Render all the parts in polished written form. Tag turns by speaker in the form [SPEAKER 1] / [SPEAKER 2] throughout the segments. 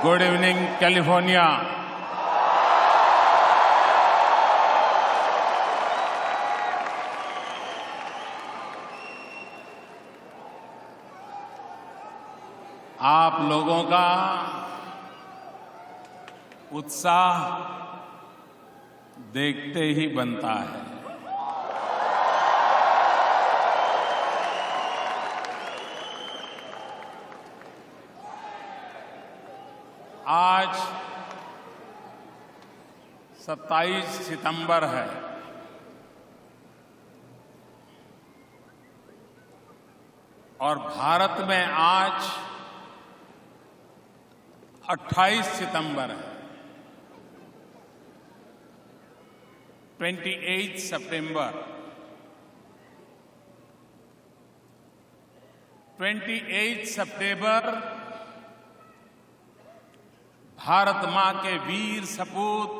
[SPEAKER 1] Good evening California. आप लोगों का उत्साह देखते ही बनता है। आज 27 सितंबर है और भारत में आज 28 सितंबर है। 28 सितंबर 28 सितंबर भारत मां के वीर सपूत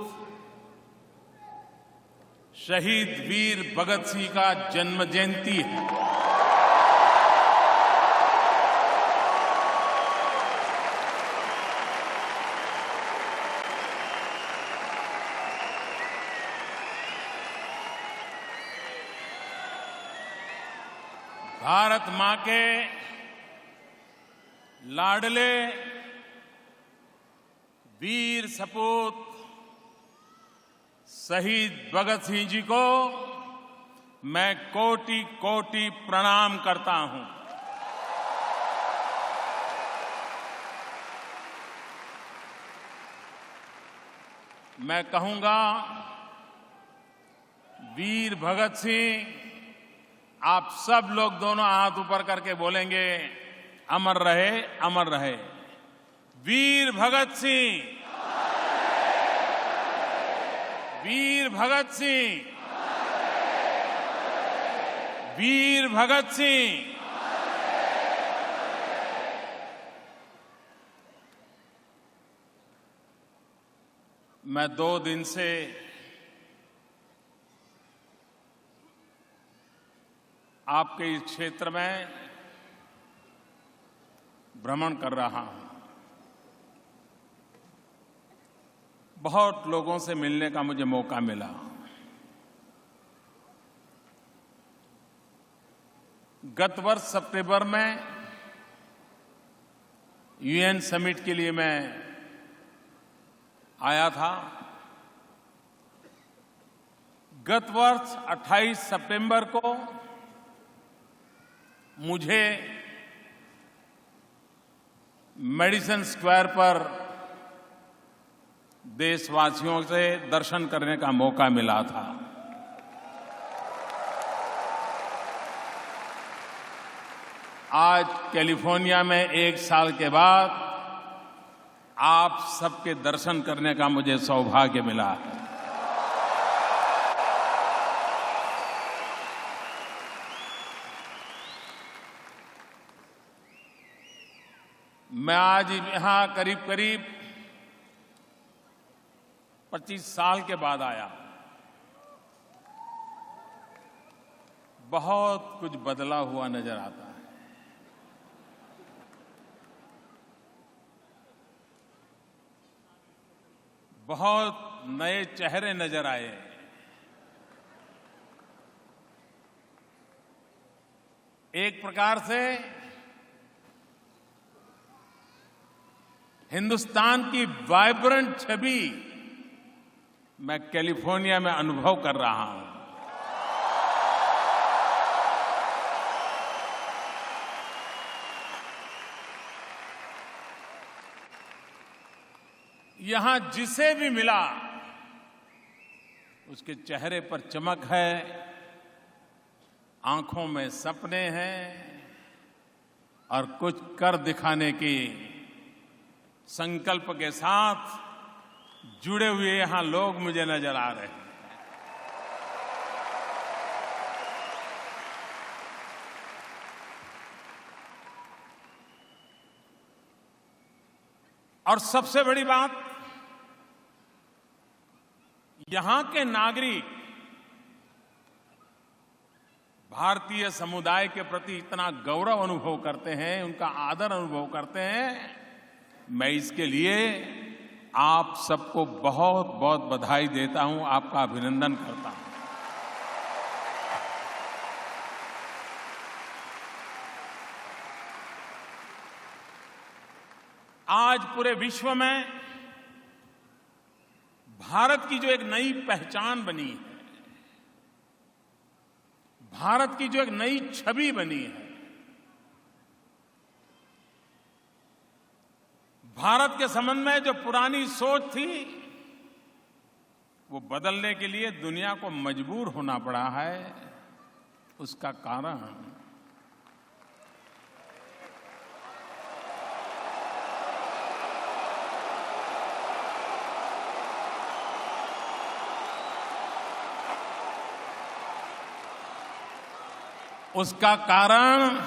[SPEAKER 1] शहीद वीर भगत सिंह का जन्म जयंती है। भारत मां के लाडले वीर सपूत शहीद भगत सिंह जी को मैं कोटि कोटि प्रणाम करता हूं। मैं कहूंगा, वीर भगत सिंह, आप सब लोग दोनों हाथ ऊपर करके बोलेंगे, अमर रहे, अमर रहे। वीर भगत सिंह, वीर भगत सिंह, वीर भगत सिंह। मैं 2 दिन से आपके इस क्षेत्र में भ्रमण कर रहा हूं। बहुत लोगों से मिलने का मुझे मौका मिला। गत वर्ष सितंबर में यूएन समिट के लिए मैं आया था। गत वर्ष 28 सितंबर को मुझे मेडिसन स्क्वायर पर देशवासियों से दर्शन करने का मौका मिला था। आज कैलिफोर्निया में 1 साल के बाद आप सबके दर्शन करने का मुझे सौभाग्य मिला है। मैं आज यहां करीब करीब 25 साल के बाद आया। बहुत कुछ बदला हुआ नजर आता है। बहुत नए चेहरे नजर आए। एक प्रकार से हिंदुस्तान की वाइब्रेंट छवि मैं कैलिफोर्निया में अनुभव कर रहा हूं। यहां जिसे भी मिला उसके चेहरे पर चमक है, आंखों में सपने हैं और कुछ कर दिखाने की संकल्प के साथ जुड़े हुए यहां लोग मुझे नजर आ रहे हैं। और सबसे बड़ी बात, यहां के नागरिक भारतीय समुदाय के प्रति इतना गौरव अनुभव करते हैं, उनका आदर अनुभव करते हैं मैं इसके लिए आप सबको बहुत बहुत बधाई देता हूं, आपका अभिनंदन करता हूं। आज पूरे विश्व में भारत की जो एक नई पहचान बनी है, भारत की जो एक नई छवि बनी है, भारत के संबंध में जो पुरानी सोच थी, वो बदलने के लिए दुनिया को मजबूर होना पड़ा है। उसका कारण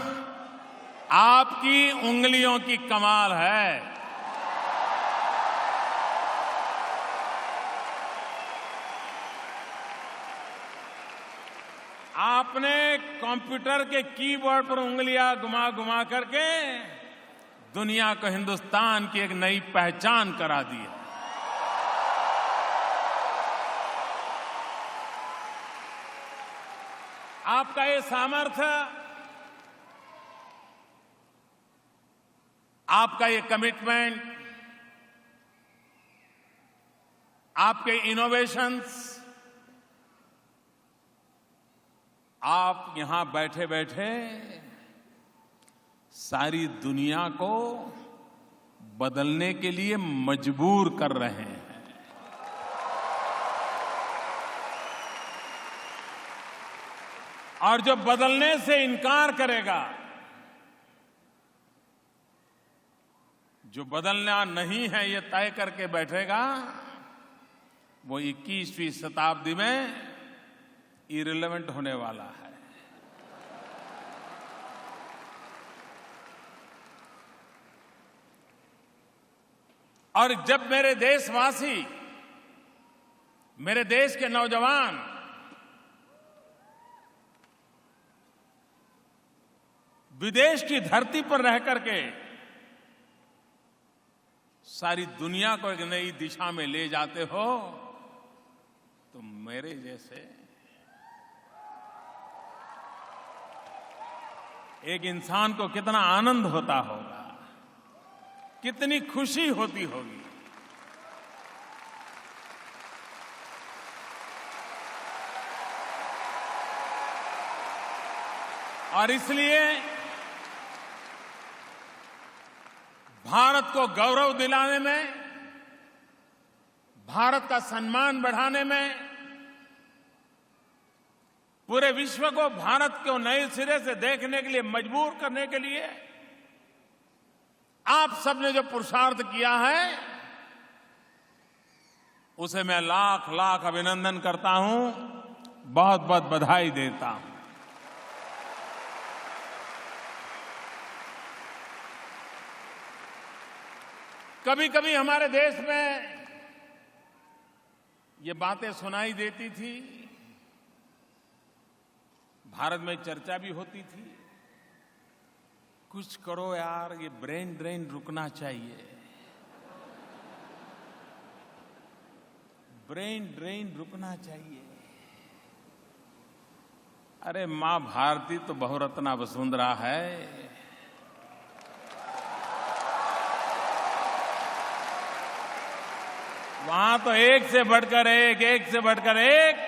[SPEAKER 1] आपकी उंगलियों की कमाल है। आपने कंप्यूटर के कीबोर्ड पर उंगलियां घुमा घुमा करके दुनिया को हिंदुस्तान की एक नई पहचान करा दी है। आपका ये सामर्थ्य, आपका ये कमिटमेंट, आपके इनोवेशंस, आप यहां बैठे बैठे सारी दुनिया को बदलने के लिए मजबूर कर रहे हैं। और जो बदलने से इनकार करेगा, जो बदलना नहीं है ये तय करके बैठेगा, वो 21वीं शताब्दी में इररिलेवेंट होने वाला है। और जब मेरे देशवासी, मेरे देश के नौजवान विदेश की धरती पर रह करके सारी दुनिया को एक नई दिशा में ले जाते हो, तो मेरे जैसे एक इंसान को कितना आनंद होता होगा, कितनी खुशी होती होगी। और इसलिए भारत को गौरव दिलाने में, भारत का सम्मान बढ़ाने में, पूरे विश्व को भारत को नए सिरे से देखने के लिए मजबूर करने के लिए आप सबने जो पुरुषार्थ किया है, उसे मैं लाख लाख अभिनंदन करता हूं, बहुत बहुत बधाई देता हूं। कभी कभी हमारे देश में ये बातें सुनाई देती थी, भारत में चर्चा भी होती थी, कुछ करो यार, ये ब्रेन ड्रेन रुकना चाहिए, ब्रेन ड्रेन रुकना चाहिए। अरे मां भारती तो बहुरत्ना वसुंधरा है। वहां तो एक से बढ़कर एक, एक से बढ़कर एक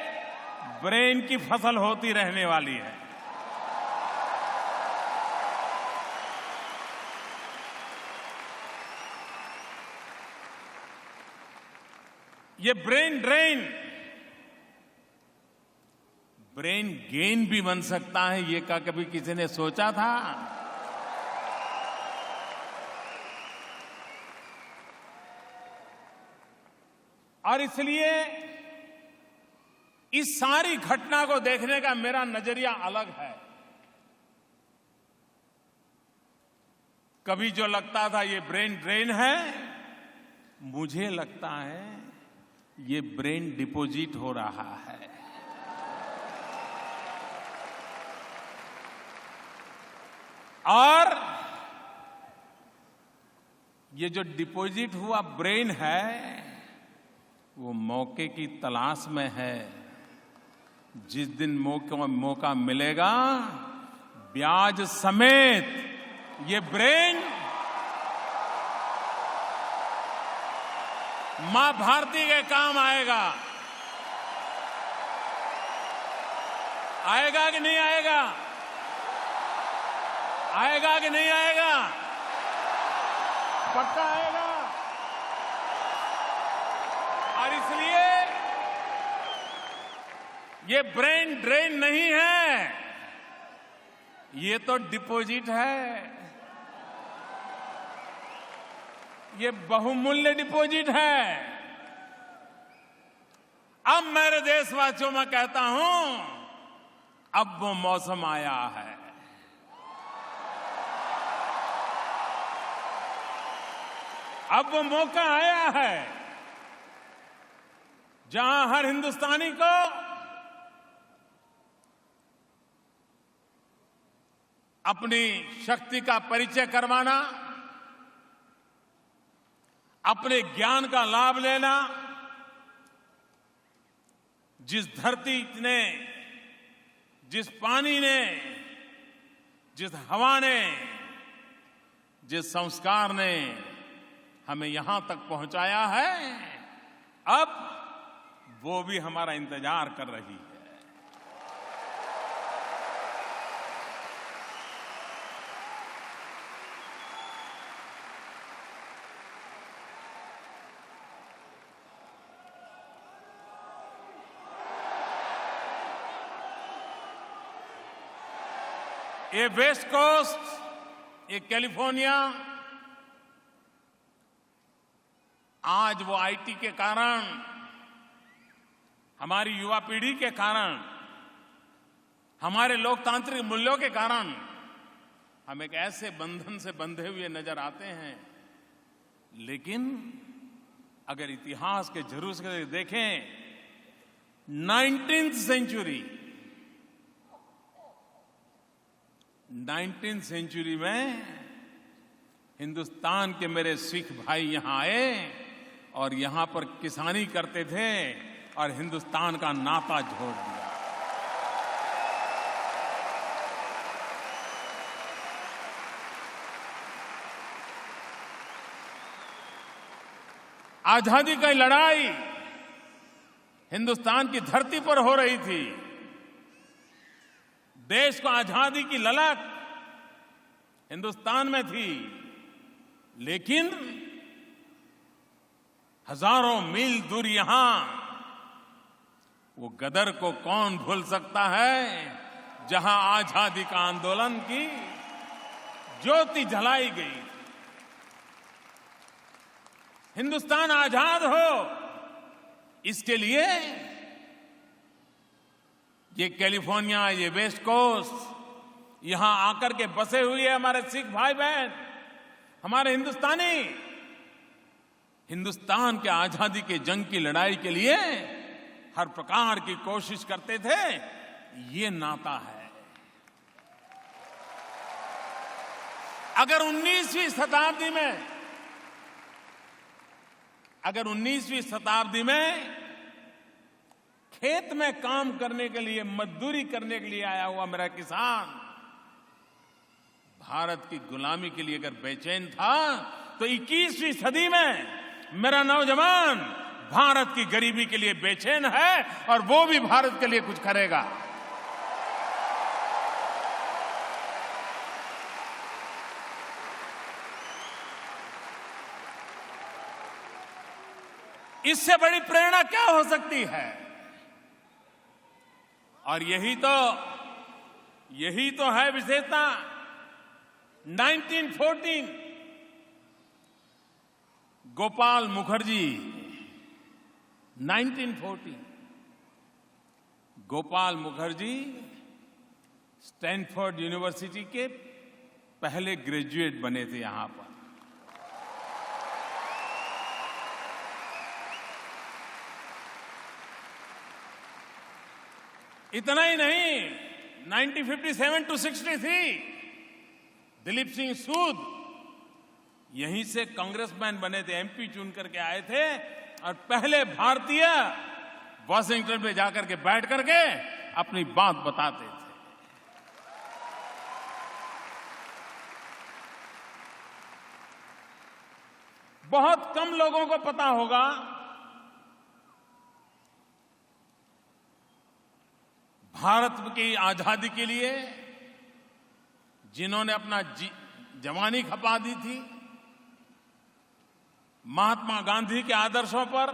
[SPEAKER 1] ब्रेन की फसल होती रहने वाली है। ये ब्रेन ड्रेन ब्रेन गेन भी बन सकता है, ये क्या कभी किसी ने सोचा था? और इसलिए इस सारी घटना को देखने का मेरा नजरिया अलग है। कभी जो लगता था ये ब्रेन ड्रेन है, मुझे लगता है ये ब्रेन डिपॉजिट हो रहा है। और ये जो डिपॉजिट हुआ ब्रेन है वो मौके की तलाश में है। जिस दिन मौका मिलेगा ब्याज समेत ये ब्रेन मां भारती के काम आएगा। आएगा कि नहीं आएगा? आएगा कि नहीं आएगा? पक्का आएगा। और इसलिए ये ब्रेन ड्रेन नहीं है, ये तो डिपॉजिट है, ये बहुमूल्य डिपॉजिट है। अब मेरे देशवासियों में कहता हूं, अब वो मौसम आया है। अब वो मौका आया है जहां हर हिंदुस्तानी को अपनी शक्ति का परिचय करवाना, अपने ज्ञान का लाभ लेना, जिस धरती ने, जिस पानी ने, जिस हवा ने, जिस संस्कार ने हमें यहां तक पहुंचाया है, अब वो भी हमारा इंतजार कर रही है। ये वेस्ट कोस्ट, ये कैलिफोर्निया, आज वो आईटी के कारण, हमारी युवा पीढ़ी के कारण, हमारे लोकतांत्रिक मूल्यों के कारण हम एक ऐसे बंधन से बंधे हुए नजर आते हैं। लेकिन अगर इतिहास के जरूर से देखें, 19th सेंचुरी में हिंदुस्तान के मेरे सिख भाई यहां आए और यहां पर किसानी करते थे और हिंदुस्तान का नाता जोड़ दिया। आजादी की लड़ाई हिंदुस्तान की धरती पर हो रही थी। देश को आजादी की ललक हिंदुस्तान में थी, लेकिन हजारों मील दूर यहां वो गदर को कौन भूल सकता है, जहां आजादी का आंदोलन की ज्योति जलाई गई। हिंदुस्तान आजाद हो, इसके लिए ये कैलिफोर्निया, ये वेस्ट कोस्ट, यहां आकर के बसे हुए हमारे सिख भाई बहन, हमारे हिंदुस्तानी, हिंदुस्तान के आजादी के जंग की लड़ाई के लिए हर प्रकार की कोशिश करते थे। ये नाता है। अगर 19वीं शताब्दी में खेत में काम करने के लिए, मजदूरी करने के लिए आया हुआ मेरा किसान भारत की गुलामी के लिए अगर बेचैन था, तो 21वीं सदी में मेरा नौजवान भारत की गरीबी के लिए बेचैन है और वो भी भारत के लिए कुछ करेगा। इससे बड़ी प्रेरणा क्या हो सकती है? और यही तो है विशेषता। 1914 गोपाल मुखर्जी, 1914 गोपाल मुखर्जी स्टैनफोर्ड यूनिवर्सिटी के पहले ग्रेजुएट बने थे यहां पर। इतना ही नहीं, 1957 to 63 दिलीप सिंह सूद यहीं से कांग्रेसमैन बने थे, एमपी चुन करके आए थे और पहले भारतीय वॉशिंगटन में जाकर के बैठ करके अपनी बात बताते थे। बहुत कम लोगों को पता होगा भारत की आजादी के लिए जिन्होंने अपना जवानी खपा दी थी, महात्मा गांधी के आदर्शों पर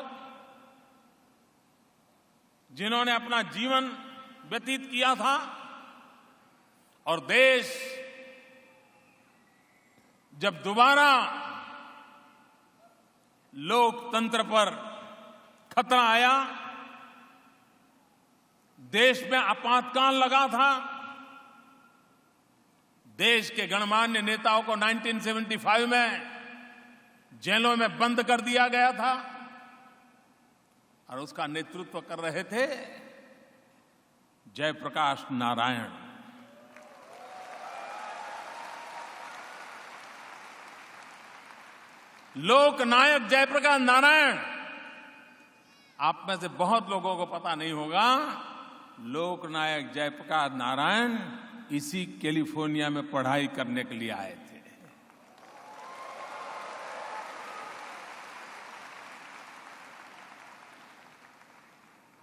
[SPEAKER 1] जिन्होंने अपना जीवन व्यतीत किया था और देश जब दोबारा लोकतंत्र पर खतरा आया, देश में आपातकाल लगा था, देश के गणमान्य नेताओं को 1975 में जेलों में बंद कर दिया गया था और उसका नेतृत्व कर रहे थे जयप्रकाश नारायण। लोकनायक जयप्रकाश नारायण, आप में से बहुत लोगों को पता नहीं होगा, लोकनायक जयप्रकाश नारायण इसी कैलिफोर्निया में पढ़ाई करने के लिए आए थे।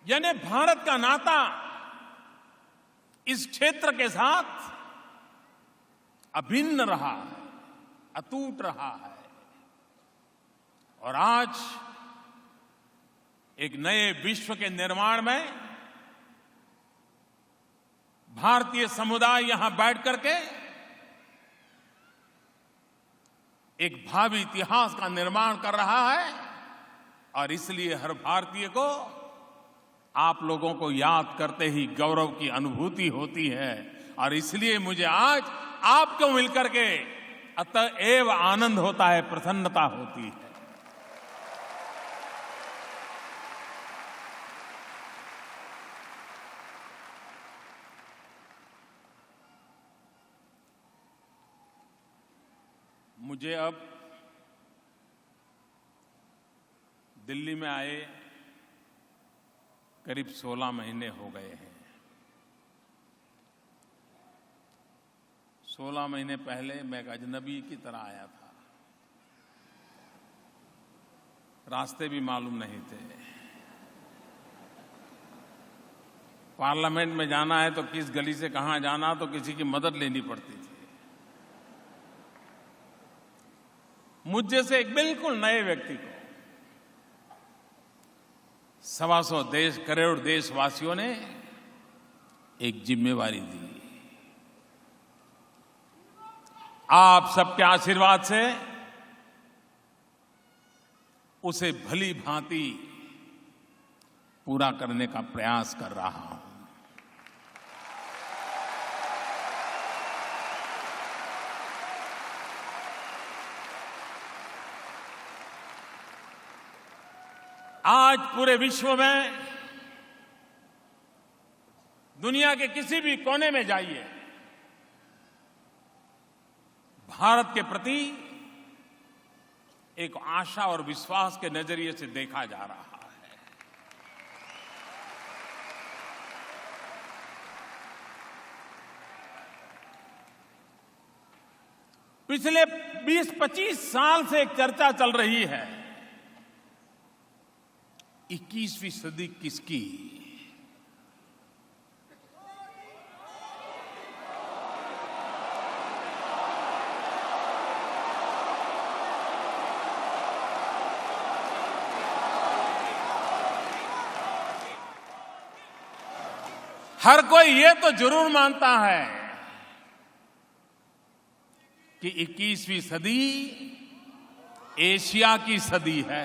[SPEAKER 1] यानी भारत का नाता इस क्षेत्र के साथ अभिन्न रहा है, अटूट रहा है और आज एक नए विश्व के निर्माण में भारतीय समुदाय यहां बैठ करके एक भावी इतिहास का निर्माण कर रहा है और इसलिए हर भारतीय को आप लोगों को याद करते ही गौरव की अनुभूति होती है और इसलिए मुझे आज आपको मिलकर के अतएव आनंद होता है, प्रसन्नता होती है। मुझे अब दिल्ली में आए करीब 16 महीने हो गए हैं। 16 महीने पहले मैं एक अजनबी की तरह आया था, रास्ते भी मालूम नहीं थे। पार्लियामेंट में जाना है तो किस गली से कहां जाना, तो किसी की मदद लेनी पड़ती थी। मुझ जैसे एक बिल्कुल नए व्यक्ति को 125 करोड़ देशवासियों ने एक जिम्मेवारी दी। आप सबके आशीर्वाद से उसे भली भांति पूरा करने का प्रयास कर रहा हूं। आज पूरे विश्व में, दुनिया के किसी भी कोने में जाइए, भारत के प्रति एक आशा और विश्वास के नजरिए से देखा जा रहा है। पिछले 20-25 साल से एक चर्चा चल रही है, 21वीं सदी किसकी? हर कोई ये तो जरूर मानता है कि 21वीं सदी एशिया की सदी है।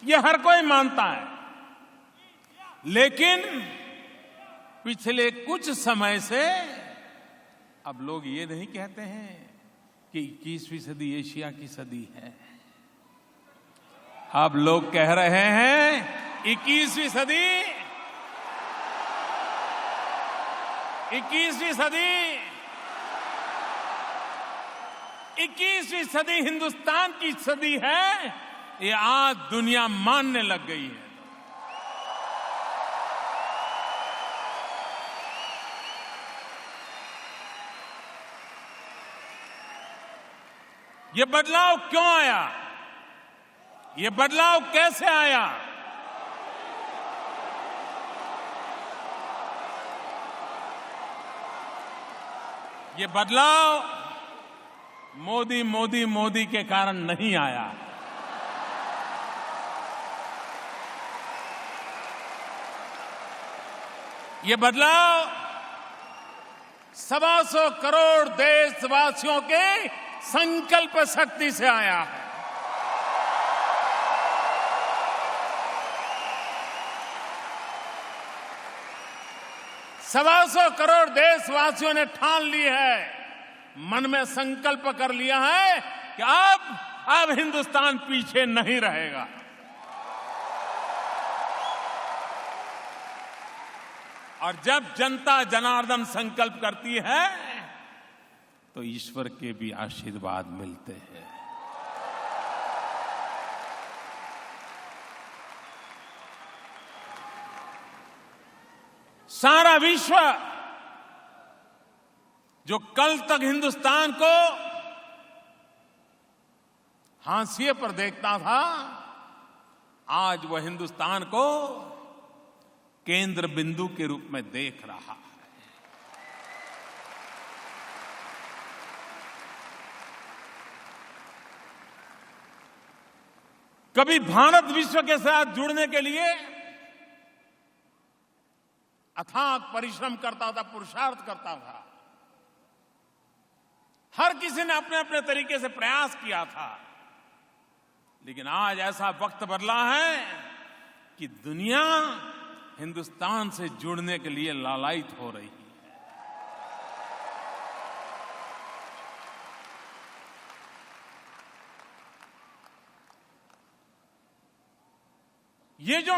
[SPEAKER 1] ये हर कोई मानता है, लेकिन पिछले कुछ समय से अब लोग ये नहीं कहते हैं कि 21वीं सदी एशिया की सदी है। अब लोग कह रहे हैं 21वीं सदी 21वीं सदी हिंदुस्तान की सदी है, ये आज दुनिया मानने लग गई है। ये बदलाव क्यों आया? ये बदलाव कैसे आया? ये बदलाव मोदी मोदी मोदी के कारण नहीं आया। ये बदलाव 125 करोड़ देशवासियों के संकल्प शक्ति से आया है। 125 करोड़ देशवासियों ने ठान ली है, मन में संकल्प कर लिया है कि अब हिंदुस्तान पीछे नहीं रहेगा। और जब जनता जनार्दन संकल्प करती है तो ईश्वर के भी आशीर्वाद मिलते हैं। सारा विश्व जो कल तक हिंदुस्तान को हाशिए पर देखता था, आज वह हिंदुस्तान को केंद्र बिंदु के रूप में देख रहा है। कभी भारत विश्व के साथ जुड़ने के लिए अथाक परिश्रम करता था, पुरुषार्थ करता था। हर किसी ने अपने अपने तरीके से प्रयास किया था, लेकिन आज ऐसा वक्त बदला है कि दुनिया हिंदुस्तान से जुड़ने के लिए लालायित हो रही है। ये जो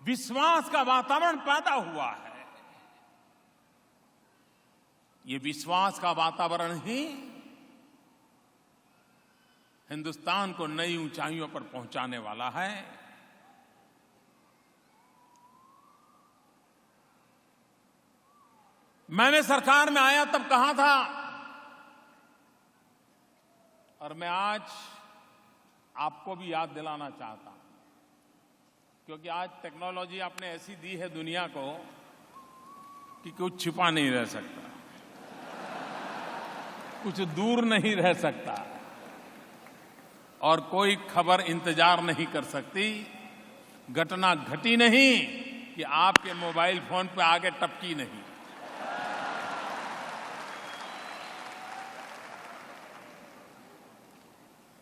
[SPEAKER 1] विश्वास का वातावरण पैदा हुआ है, ये विश्वास का वातावरण ही हिंदुस्तान को नई ऊंचाइयों पर पहुंचाने वाला है। मैंने सरकार में आया तब कहा था, और मैं आज आपको भी याद दिलाना चाहता हूं, क्योंकि आज टेक्नोलॉजी आपने ऐसी दी है दुनिया को कि कुछ छिपा नहीं रह सकता, कुछ दूर नहीं रह सकता, और कोई खबर इंतजार नहीं कर सकती। घटना घटी नहीं कि आपके मोबाइल फोन पे आगे टपकी नहीं।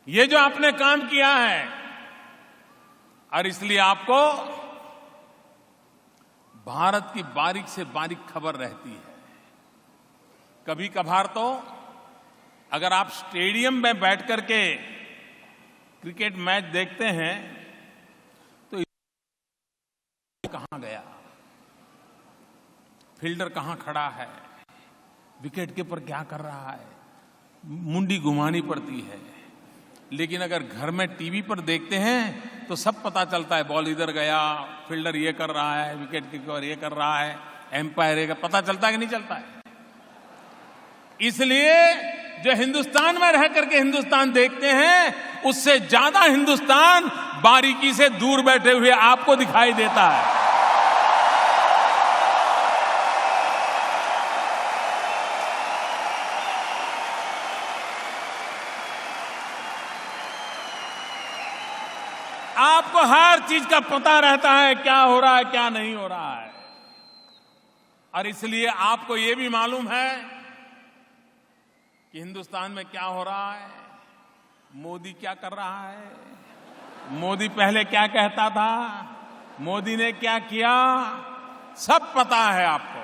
[SPEAKER 1] ये जो आपने काम किया है, और इसलिए आपको भारत की बारीक से बारीक खबर रहती है। कभी कभार तो अगर आप स्टेडियम में बैठ करके क्रिकेट मैच देखते हैं तो कहां गया, फील्डर कहां खड़ा है, विकेट कीपर क्या कर रहा है, मुंडी घुमानी पड़ती है। लेकिन अगर घर में टीवी पर देखते हैं तो सब पता चलता है, बॉल इधर गया, फील्डर ये कर रहा है, विकेट कीपर ये कर रहा है, एम्पायर ये, पता चलता है कि नहीं चलता है। इसलिए जो हिंदुस्तान में रह करके हिंदुस्तान देखते हैं, उससे ज्यादा हिंदुस्तान बारीकी से दूर बैठे हुए आपको दिखाई देता है। आपको हर चीज का पता रहता है, क्या हो रहा है क्या नहीं हो रहा है। और इसलिए आपको यह भी मालूम है कि हिंदुस्तान में क्या हो रहा है, मोदी क्या कर रहा है, मोदी पहले क्या कहता था, मोदी ने क्या किया, सब पता है आपको।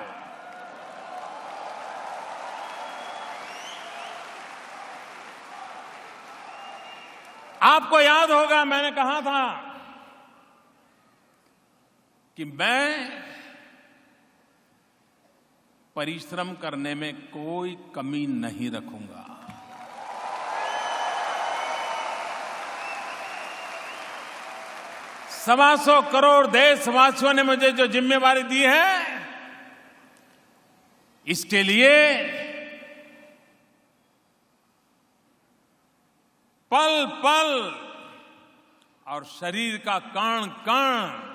[SPEAKER 1] आपको याद होगा मैंने कहा था कि मैं परिश्रम करने में कोई कमी नहीं रखूंगा। 125 करोड़ देशवासियों ने मुझे जो जिम्मेवारी दी है, इसके लिए पल पल और शरीर का कण कण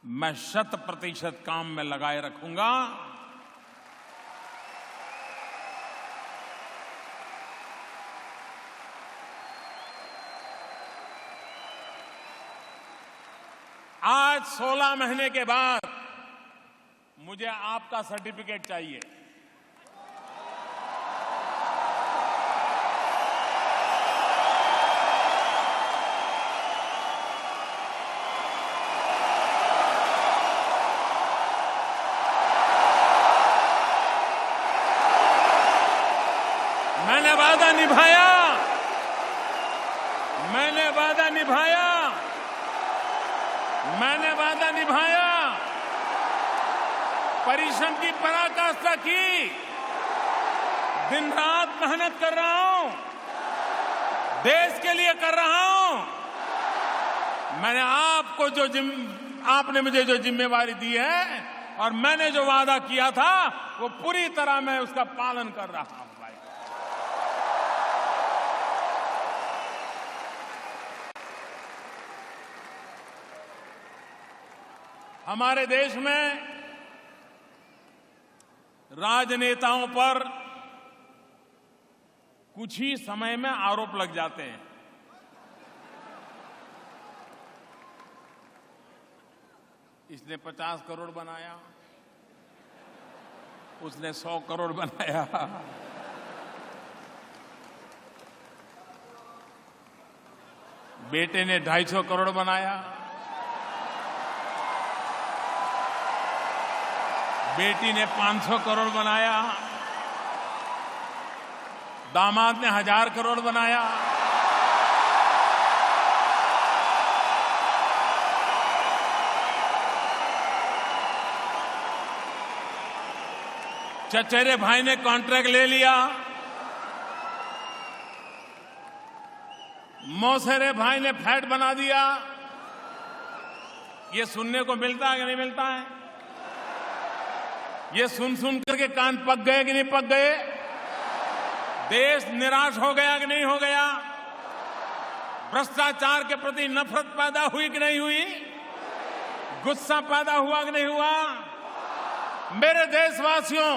[SPEAKER 1] मैं 100% काम में लगाए रखूंगा। आज 16 महीने के बाद मुझे आपका सर्टिफिकेट चाहिए। मैंने वादा निभाया, मैंने वादा निभाया, मैंने वादा निभाया। परिश्रम की पराकाष्ठा की, दिन रात मेहनत कर रहा हूं, देश के लिए कर रहा हूं। मैंने आपने मुझे जो जिम्मेवारी दी है और मैंने जो वादा किया था, वो पूरी तरह मैं उसका पालन कर रहा हूं भाई। हमारे देश में राजनेताओं पर कुछ ही समय में आरोप लग जाते हैं। इसने 50 करोड़ बनाया, उसने 100 करोड़ बनाया, बेटे ने 250 करोड़ बनाया, बेटी ने 500 करोड़ बनाया, दामाद ने 1000 करोड़ बनाया। चचेरे भाई ने कॉन्ट्रैक्ट ले लिया, मौसेरे भाई ने फ्लैट बना दिया। ये सुनने को मिलता है कि नहीं मिलता है? ये सुन करके कान पक गए कि नहीं पक गए? देश निराश हो गया कि नहीं हो गया? भ्रष्टाचार के प्रति नफरत पैदा हुई कि नहीं हुई? गुस्सा पैदा हुआ कि नहीं हुआ? मेरे देशवासियों,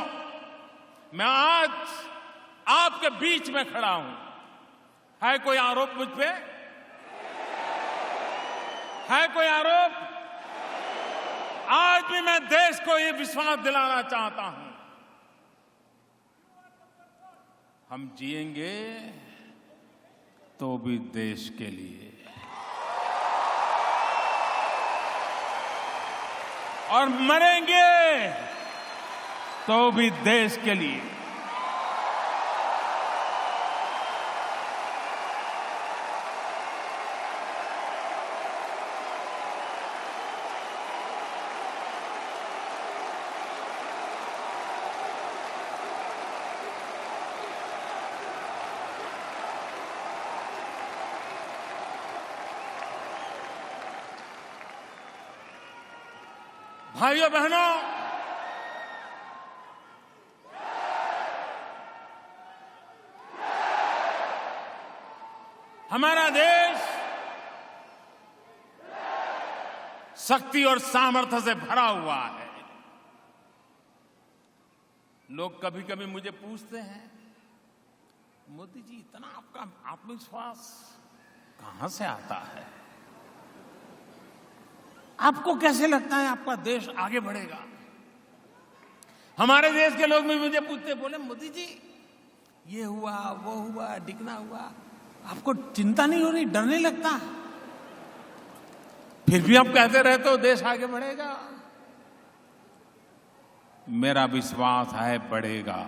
[SPEAKER 1] मैं आज आपके बीच में खड़ा हूं। है कोई आरोप मुझ पे? है कोई आरोप? आज भी मैं देश को ये विश्वास दिलाना चाहता हूं, हम जिएंगे तो भी देश के लिए, और मरेंगे तो भी देश के लिए। भाइयों बहनों, हमारा देश शक्ति और सामर्थ्य से भरा हुआ है। लोग कभी कभी मुझे पूछते हैं, मोदी जी इतना आपका आत्मविश्वास कहां से आता है? आपको कैसे लगता है आपका देश आगे बढ़ेगा? हमारे देश के लोग भी मुझे पूछते, बोले मोदी जी ये हुआ, वो हुआ, डिगना हुआ, आपको चिंता नहीं हो रही, डर नहीं लगता? फिर भी आप कहते रहते हो देश आगे बढ़ेगा। मेरा विश्वास है बढ़ेगा।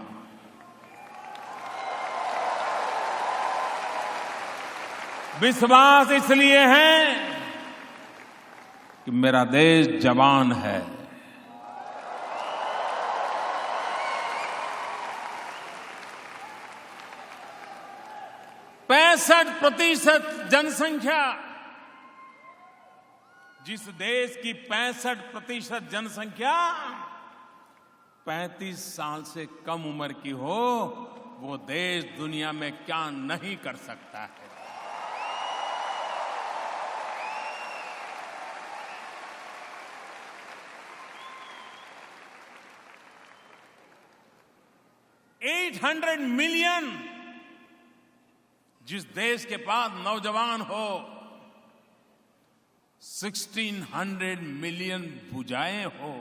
[SPEAKER 1] विश्वास इसलिए है कि मेरा देश जवान है। 65% जनसंख्या जिस देश की 65% जनसंख्या 35 साल से कम उम्र की हो, वो देश दुनिया में क्या नहीं कर सकता है। $800 मिलियन जिस देश के पास नौजवान हो, 1600 मिलियन भुजाएं हो,